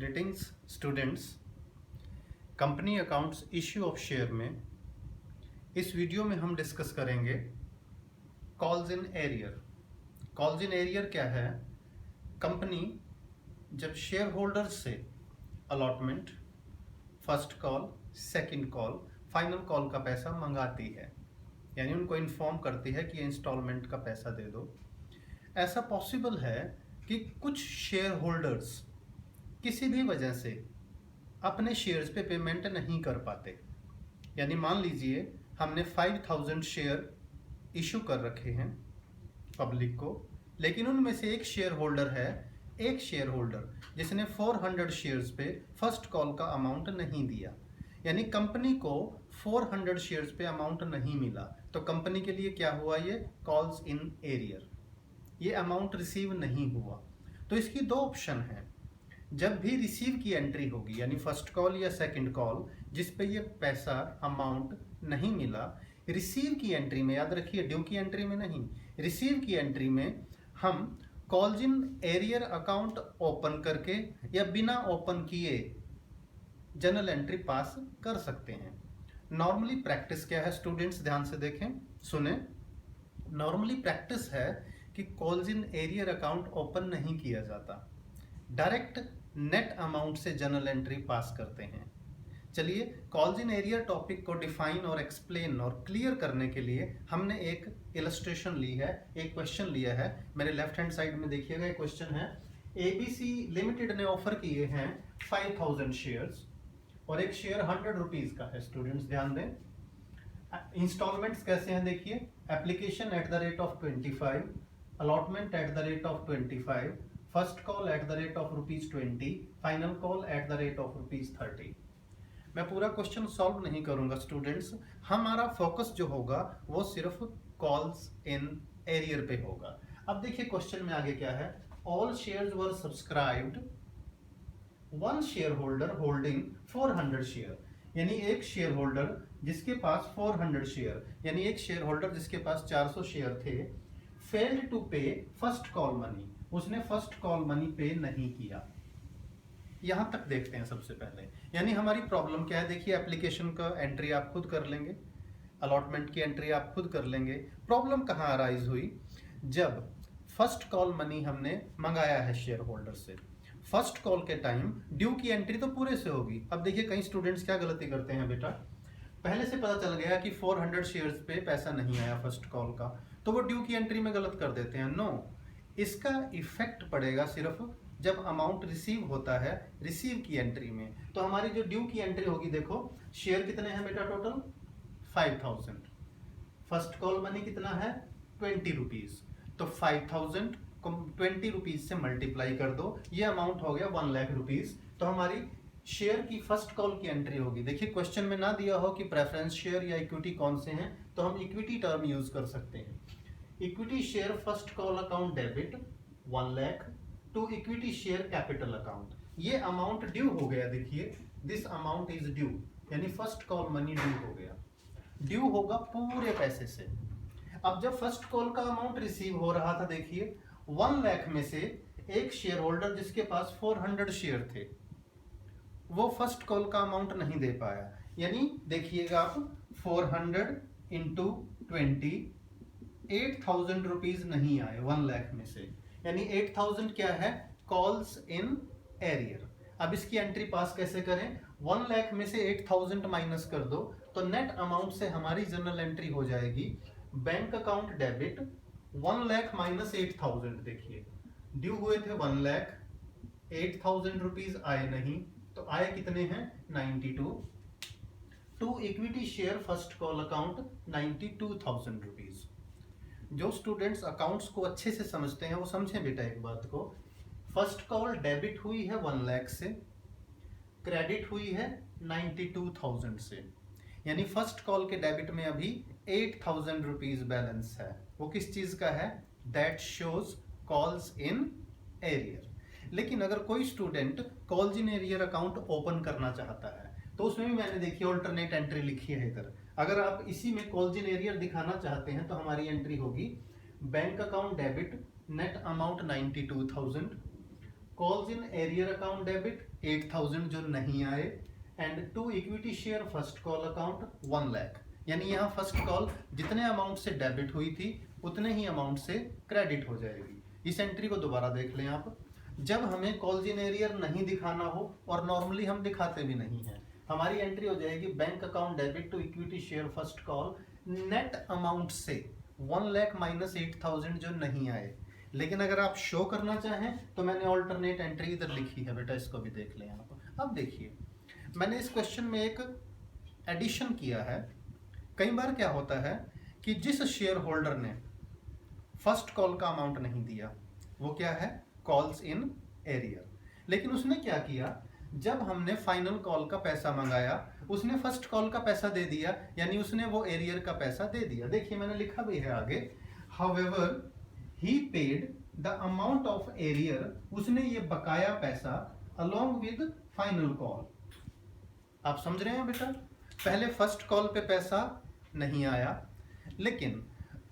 Greetings students. Company accounts issue of share में इस video में हम डिस्कस करेंगे calls in arrear. Calls in arrear क्या है? कंपनी जब शेयर होल्डर्स से allotment, first call, second call, final call का पैसा मंगाती है, यानी उनको इन्फॉर्म करती है कि इंस्टॉलमेंट का पैसा दे दो। ऐसा पॉसिबल है कि कुछ शेयर होल्डर्स किसी भी वजह से अपने शेयर्स पे पेमेंट नहीं कर पाते। यानी मान लीजिए हमने 5000 शेयर इशू कर रखे हैं पब्लिक को, लेकिन उनमें से एक शेयर होल्डर जिसने 400 शेयर्स पे फर्स्ट कॉल का अमाउंट नहीं दिया, यानी कंपनी को 400 शेयर्स पे अमाउंट नहीं मिला, तो कंपनी के लिए क्या हुआ? ये कॉल्स इन एरियर, ये अमाउंट रिसीव नहीं हुआ। तो इसकी दो ऑप्शन हैं। जब भी रिसीव की एंट्री होगी, यानी फर्स्ट कॉल या सेकंड कॉल जिस पे ये पैसा अमाउंट नहीं मिला, रिसीव की एंट्री में, याद रखिए ड्यू की एंट्री में नहीं, रिसीव की एंट्री में हम calls in arrear account open करके या बिना ओपन किए जनरल एंट्री पास कर सकते हैं। नॉर्मली प्रैक्टिस क्या है स्टूडेंट्स, ध्यान से देखें, सुने। नॉर्मली प्रैक्टिस है कि calls in arrear account open नहीं किया जाता, डायरेक्ट नेट अमाउंट से जनरल एंट्री पास करते हैं। चलिए, कॉल्स इन एरियर टॉपिक को डिफाइन और एक्सप्लेन और क्लियर करने के लिए हमने एक इलस्ट्रेशन ली है, एक क्वेश्चन लिया है। मेरे लेफ्ट हैंड साइड में देखिएगा, एक क्वेश्चन है। एबीसी लिमिटेड ने ऑफर किए हैं 5000 शेयर्स और एक शेयर 100 रुपीज का है। स्टूडेंट्स ध्यान दें, इंस्टॉलमेंट्स कैसे हैं देखिए। Application at the rate of 25, allotment at the rate of 25, first call at the rate of ₹20, final call at the rate of ₹30। मैं पूरा क्वेश्चन सॉल्व नहीं करूंगा स्टूडेंट्स, हमारा फोकस जो होगा वो सिर्फ कॉल्स इन एरियर पे होगा। अब देखिए क्वेश्चन में आगे क्या है। ऑल शेयर्स वर subscribed, one share holder holding 400 share, यानी एक शेयर होल्डर जिसके पास 400 शेयर, यानी एक शेयर होल्डर जिसके पास 400 शेयर थे, फेल्ड टू पे फर्स्ट कॉल मनी, उसने फर्स्ट कॉल मनी पे नहीं किया। यहां तक देखते हैं सबसे पहले, यानी हमारी प्रॉब्लम क्या है देखिए। एप्लीकेशन का एंट्री आप खुद कर लेंगे, अलॉटमेंट की एंट्री आप खुद कर लेंगे। प्रॉब्लम कहां अराइज हुई? जब फर्स्ट कॉल मनी हमने मंगाया है शेयर होल्डर से, फर्स्ट कॉल के टाइम ड्यू की एंट्री तो पूरे से होगी। अब देखिए कई स्टूडेंट्स क्या गलती करते हैं बेटा, पहले से पता चल गया कि 400 शेयर्स पे पैसा नहीं आया फर्स्ट कॉल का, तो वो ड्यू की एंट्री में गलत कर देते हैं। नो, इसका इफेक्ट पड़ेगा सिर्फ जब अमाउंट रिसीव होता है रिसीव की एंट्री में। तो हमारी जो ड्यू की एंट्री होगी, देखो शेयर कितने हैं बेटा टोटल 5000, फर्स्ट कॉल मनी कितना है 20 रुपीज, तो 5000 को 20 रुपीज से मल्टीप्लाई कर दो, ये अमाउंट हो गया 1 लाख रुपीज। तो हमारी शेयर की फर्स्ट कॉल की एंट्री होगी। देखिए क्वेश्चन में ना दिया हो कि प्रेफरेंस शेयर या इक्विटी कौन से हैं, तो हम इक्विटी टर्म यूज कर सकते हैं। Equity share first call account debit 1 lakh to equity share capital account, ये अमाउंट ड्यू हो गया। देखिए दिस अमाउंट इज ड्यू, यानी फर्स्ट कॉल मनी ड्यू हो गया, ड्यू होगा पूरे पैसे से। अब जब फर्स्ट कॉल का अमाउंट रिसीव हो रहा था, देखिए 1 लाख में से एक शेयर होल्डर जिसके पास 400 शेयर थे, वो फर्स्ट कॉल का अमाउंट नहीं दे पाया। यानी देखिएगा आप 400 इंटू 20, 8000 रुपीज नहीं आए 1 लाख में से, यानी 8000 क्या है? Calls in arrear. अब इसकी एंट्री पास कैसे करें? 1 लाख में से 8000 माइनस कर दो, तो नेट अमाउंट से हमारी जनरल एंट्री हो जाएगी bank account debit 1 lakh minus 8000। देखिए ड्यू हुए थे 1 लाख, 8000 रुपीज आए नहीं, तो आए कितने हैं 92, to equity share first call account 92,000 rupees. जो स्टूडेंट्स अकाउंट्स को अच्छे से समझते हैं वो समझें बेटा एक बात को, फर्स्ट कॉल डेबिट हुई है 1 लाख से, क्रेडिट हुई है 92,000 से, यानी फर्स्ट कॉल के डेबिट में अभी 8000 रुपीज बैलेंस है। वो किस चीज का है? That shows calls in arrear. लेकिन अगर कोई student calls in arrear account open करना चाहता है, तो उसमें भी मैंने देखिए ऑल्टरनेट एंट्री लिखी है इधर। अगर आप इसी में कॉल्स इन एरियर दिखाना चाहते हैं तो हमारी एंट्री होगी bank account debit net amount 92,000, calls in arrear account debit 8000 जो नहीं आए, and 2 equity share first call account 1 lakh, यानी यहाँ फर्स्ट कॉल जितने अमाउंट से डेबिट हुई थी उतने ही अमाउंट से क्रेडिट हो जाएगी। इस एंट्री को दोबारा देख लें आप। जब हमें कॉल्स इन एरियर नहीं दिखाना हो, और नॉर्मली हम दिखाते भी नहीं हैं, हमारी एंट्री हो जाएगी bank account debit to equity share first call net amount से 1 लाख माइनस 8000 जो नहीं आए। लेकिन अगर आप शो करना चाहें तो मैंने ऑल्टरनेट एंट्री इधर लिखी है बेटा, इसको भी देख लें आप। अब देखिए, मैंने इस क्वेश्चन में एक एडिशन किया है। कई बार क्या होता है कि जिस शेयर होल्डर ने फर्स्ट कॉल का अमाउंट नहीं दिया, वो क्या है, कॉल्स इन एरियर। लेकिन उसने क्या किया, जब हमने फाइनल कॉल का पैसा मंगाया उसने फर्स्ट कॉल का पैसा दे दिया, यानी उसने वो एरियर का पैसा दे दिया। देखिए मैंने लिखा भी है आगे, however he paid the amount of arrear, उसने ये बकाया पैसा अलोंग विद फाइनल कॉल। आप समझ रहे हैं बेटा, पहले फर्स्ट कॉल पे पैसा नहीं आया, लेकिन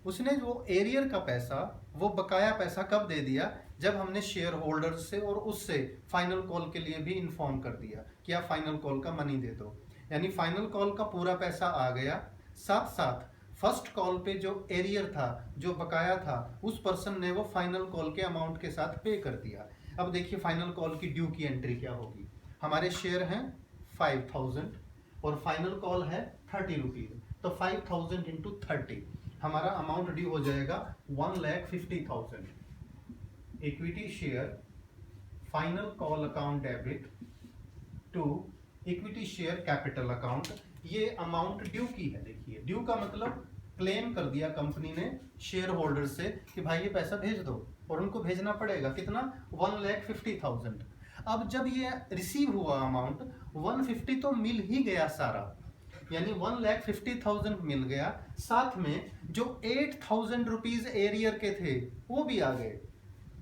उसने वो एरियर का पैसा, वो बकाया पैसा कब दे दिया, जब हमने शेयर होल्डर से और उससे फाइनल कॉल के लिए भी इन्फॉर्म कर दिया कि आप फाइनल कॉल का मनी दे दो। यानी फाइनल कॉल का पूरा पैसा आ गया, साथ साथ फर्स्ट कॉल पे जो एरियर था, जो बकाया था, उस पर्सन ने वो फाइनल कॉल के अमाउंट के साथ पे कर दिया। अब देखिए फाइनल कॉल की ड्यू की एंट्री क्या होगी। हमारे शेयर हैं 5000 और फाइनल कॉल है 30 रुपीज, तो 5000 इंटू 30 हमारा अमाउंट ड्यू हो जाएगा 1,50,000। Equity share final call account debit to equity share capital account, ये अमाउंट ड्यू की है। देखिए ड्यू का मतलब क्लेम कर दिया कंपनी ने शेयर होल्डर से कि भाई ये पैसा भेज दो, और उनको भेजना पड़ेगा कितना, 1,50,000। अब जब ये रिसीव हुआ अमाउंट 150 तो मिल ही गया सारा, यानी 1,50,000 मिल गया, साथ में जो 8,000 रुपीज एरियर के थे वो भी आ गए।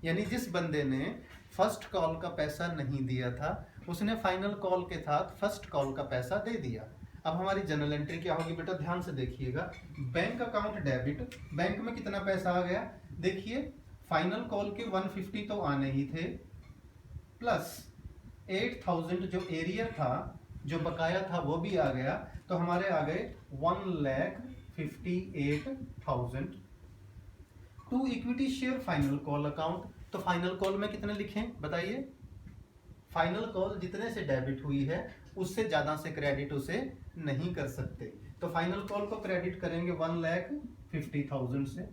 यानी जिस बंदे ने फर्स्ट कॉल का पैसा नहीं दिया था उसने फाइनल कॉल के साथ फर्स्ट कॉल का पैसा दे दिया। अब हमारी जनरल एंट्री क्या होगी बेटा, ध्यान से देखिएगा। बैंक अकाउंट डेबिट, बैंक में कितना पैसा आ गया, देखिए फाइनल कॉल के 150 तो आने ही थे, प्लस 8,000 जो एरियर था, जो बकाया था, वो भी आ गया, तो हमारे आ गए 1,58,000। To equity share final call account, तो फाइनल कॉल में कितने लिखें बताइए, फाइनल कॉल जितने से डेबिट हुई है उससे ज्यादा से क्रेडिट उसे नहीं कर सकते, तो फाइनल कॉल को क्रेडिट करेंगे 1,50,000 से,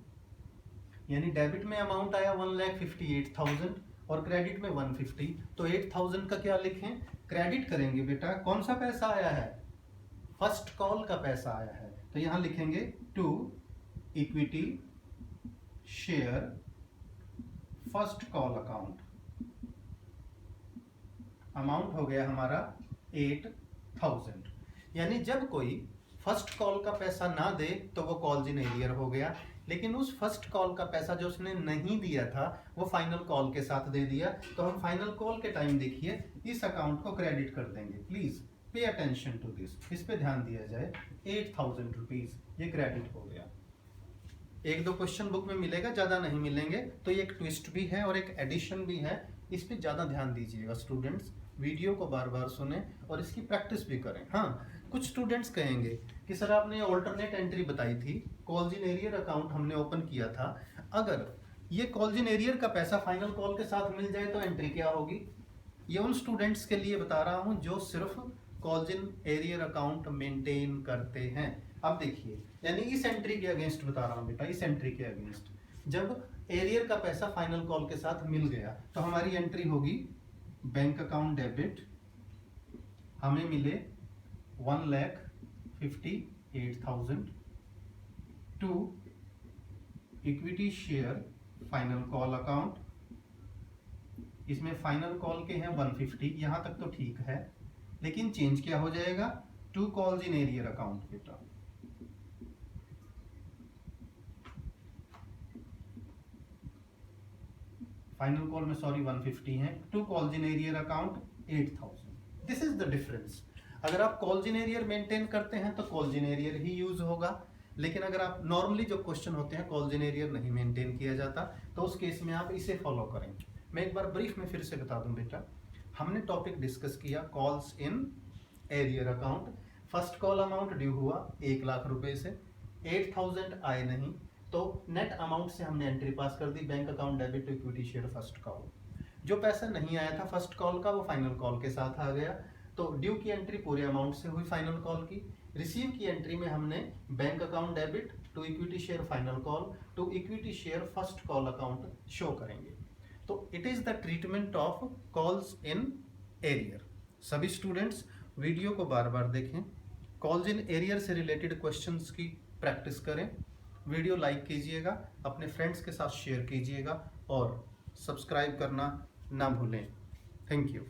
यानी डेबिट में अमाउंट आया 1,58,000 और क्रेडिट में 150, तो 8,000 का क्या लिखें, क्रेडिट करेंगे बेटा, कौन सा पैसा आया है, फर्स्ट कॉल का पैसा आया है, तो यहां लिखेंगे to equity share first call account, amount हो गया हमारा 8,000। यानी जब कोई फर्स्ट कॉल का पैसा ना दे तो वो कॉल्स इन एरियर हो गया, लेकिन उस फर्स्ट कॉल का पैसा जो उसने नहीं दिया था वो फाइनल कॉल के साथ दे दिया, तो हम फाइनल कॉल के टाइम देखिए इस अकाउंट को क्रेडिट कर देंगे। Please pay attention to this, इस पे ध्यान दिया जाए। 8,000 रुपीज ये क्रेडिट हो गया। एक दो क्वेश्चन बुक में मिलेगा, ज्यादा नहीं मिलेंगे, तो ये एक ट्विस्ट भी है और एक एडिशन भी है, इस पे ज्यादा ध्यान दीजिएगा स्टूडेंट्स। वीडियो को बार बार सुने और इसकी प्रैक्टिस भी करें। हाँ, कुछ स्टूडेंट्स कहेंगे कि सर आपने ऑल्टरनेट एंट्री बताई थी, कॉल्स इन एरियर अकाउंट हमने ओपन किया था, अगर ये कॉल्स इन एरियर का पैसा फाइनल कॉल के साथ मिल जाए तो एंट्री क्या होगी। ये उन स्टूडेंट्स के लिए बता रहा हूं जो सिर्फ calls in arrear account maintain करते हैं। अब देखिए, यानी इस एंट्री के अगेंस्ट बता रहा हूं बेटा, इस एंट्री के अगेंस्ट जब एरियर का पैसा फाइनल कॉल के साथ मिल गया तो हमारी एंट्री होगी बैंक अकाउंट डेबिट, हमें मिले 1,58,000 to equity share final call account, इसमें फाइनल कॉल के हैं 150, यहां तक तो ठीक है, लेकिन चेंज क्या हो जाएगा, to calls in arrear account बेटा। फाइनल कॉल में सॉरी 150 है, to calls in arrear account 8,000। This is the difference. अगर आप कॉल्स इन एरियर मेंटेन करते हैं तो कॉल्स इन एरियर ही यूज होगा, लेकिन अगर आप नॉर्मली जो क्वेश्चन होते हैं कॉल्स इन एरियर नहीं मेंटेन किया जाता, तो उस केस में आप इसे फॉलो करें। मैं एक बार ब्रीफ में फिर से बता दूं बेटा, हमने टॉपिक डिस्कस किया calls in arrear account. First call amount due हुआ 1,00,000 रुपए से, 8,000 आए नहीं, तो नेट अमाउंट से हमने एंट्री पास कर दी, bank account debit to equity share first call. जो पैसा नहीं आया था फर्स्ट कॉल का वो फाइनल कॉल के साथ आ गया, तो ड्यू की एंट्री पूरे अमाउंट से हुई फाइनल कॉल की। रिसीव की एंट्री में हमने bank account debit to equity share final call to equity share first call account show करेंगे। तो it is the treatment of calls in arrear. सभी स्टूडेंट्स वीडियो को बार बार देखें, कॉल्स इन एरियर से रिलेटेड क्वेश्चंस की प्रैक्टिस करें। वीडियो लाइक कीजिएगा, अपने फ्रेंड्स के साथ शेयर कीजिएगा और सब्सक्राइब करना ना भूलें। Thank you.